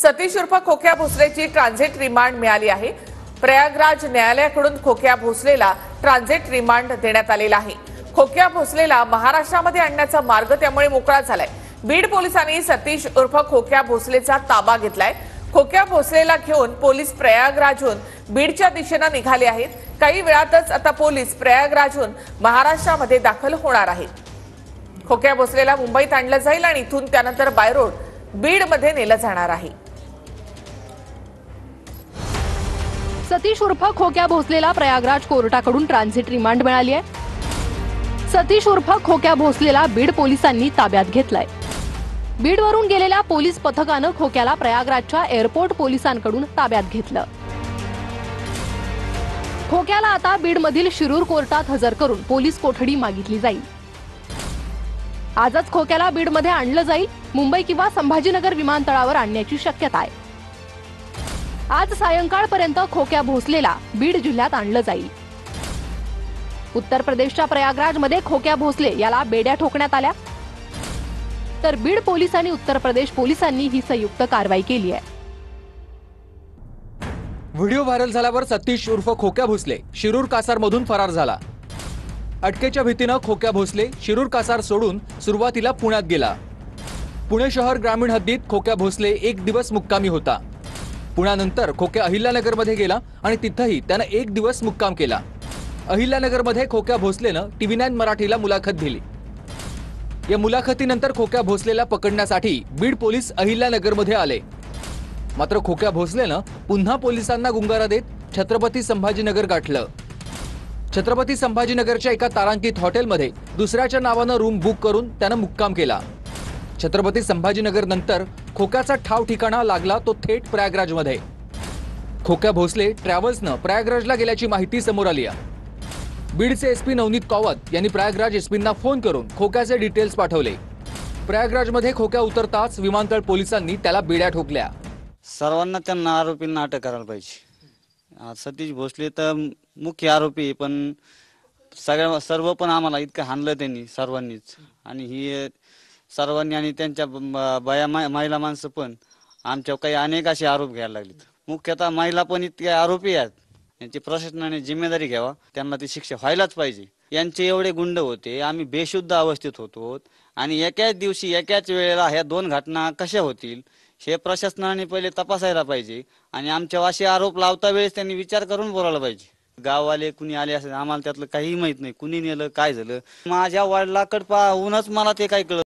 सतीश उर्फ खोक्या भोसलेची transit remand मिळाली आहे। प्रयागराज न्यायालयाकडून खोक्या भोसलेला ट्रान्झिट रिमांड देण्यात आलेला आहे। खोक्या भोसलेला महाराष्ट्रामध्ये आणण्याचा मार्ग त्यामुळे मोकळा झालाय। बीड पोलिसांनी सतीश उर्फ खोक्या भोसलेचा ताबा घेतलाय। खोक्या भोसलेला घेऊन पोलीस प्रयागराजहून बीडच्या दिशेने निघाले आहेत। काही वेळातच आता पोलीस प्रयागराजहून महाराष्ट्रामध्ये दाखल होणार आहेत। खोक्या भोसलेला मुंबईत आणलं जाईल आणि इथून त्यानंतर बाय रोड बीडमध्ये नेलं जाणार आहे। सतीश उर्फ खोक्या भोसलेला प्रयागराज कोर्टाकडून ट्रान्झिट रिमांड मिळाली आहे। सतीश उर्फ खोक्या भोसलेला बीड पोलिसांनी ताब्यात घेतलाय। बीडवरून गेलेल्या पोलीस पथकानं खोक्याला प्रयागराजच्या एअरपोर्ट पोलिसांकडून ताब्यात घेतलं। खोक्याला आता बीडमधील शिरूर कोर्टात हजर करून पोलीस कोठडी मागितली जाईल। आजच खोक्याला बीडमध्ये आणलं जाईल। मुंबई किंवा संभाजीनगर विमानतळावर आणण्याची शक्यता आहे। आज सायंकाळपर्यंत खोक्या भोसलेला बीड जिल्ह्यात आणलं जाईल। उत्तर प्रदेशच्या प्रयागराजमध्ये खोक्या भोसले याला बेड्या ठोकण्यात आल्या, तर बीड पोलीस आणि उत्तर प्रदेश पोलिसांनी ही संयुक्त कारवाई केली आहे। व्हिडिओ व्हायरल झाल्यावर सतीश उर्फ खोक्या भोसले शिरूर कासारमधून फरार झाला। अटकेच्या भीतीनं खोक्या भोसले शिरूर कासार सोडून सुरुवातीला पुण्यात गेला। पुणे शहर ग्रामीण हद्दीत खोक्या भोसले एक दिवस मुक्कामी होता। पुण्यानंतर खोक्या अहिल्यानगरमध्ये गेला आणि तिथंही त्यानं एक दिवस मुक्काम केला। अहिल्यानगरमध्ये खोक्या भोसलेनं TV9 मराठीला मुलाखत दिली। या मुलाखतीनंतर खोक्या भोसलेला पकडण्यासाठी बीड पोलीस अहिल्यानगरमध्ये आले। मात्र खोक्या भोसलेनं पुन्हा पोलिसांना गुंगारा देत छत्रपती संभाजीनगर गाठलं। छत्रपती संभाजीनगरच्या एका तारांकित हॉटेलमध्ये दुसऱ्याच्या नावानं रूम बुक करून त्यानं मुक्काम केला। छत्रपती संभाजीनगर नंतर खोक्याचा ठाव ठिकाणा लागला तो थेट प्रयागराजमध्ये। खोक्या भोसले ट्रॅव्हल्सनं प्रयागराजला गेल्याची माहिती समोर आली आहे। बीडचे SP नवनीत कावत यांनी प्रयागराज SPंना फोन करून खोक्याचे डिटेल्स पाठवले। प्रयागराजमध्ये खोक्या उतरताच विमानतळ पोलिसांनी त्याला बेड्या ठोकल्या। सर्वांना त्यांना आरोपींना अटक करायला पाहिजे। सतीश भोसले तर मुख्य आरोपी, पण सर्व पण आम्हाला इतकं हाणलं त्यांनी सर्वांनीच, आणि ही सर्वांनी आणि त्यांच्या महिला माणसं पण आमच्या काही अनेक असे आरोप घ्यायला लागलेत। मुख्यतः महिला पण इतके आरोपी आहेत, यांची प्रशासनाने जिम्मेदारी घ्यावा, त्यांना ती शिक्षा व्हायलाच पाहिजे। यांचे एवढे गुंड होते, आम्ही बेशुद्ध अवस्थेत होतो आणि एकाच दिवशी एकाच वेळेला ह्या दोन घटना कशा होतील हे प्रशासनाने पहिले तपासायला पाहिजे आणि आमच्या असे आरोप लावता वेळेस त्यांनी विचार करून बोलायला पाहिजे। गाववाले कुणी आले असेल, आम्हाला त्यातलं काही माहित नाही, कुणी नेलं काय झालं। माझ्या वडिलाकडे पाहूनच मला ते काय कळलं।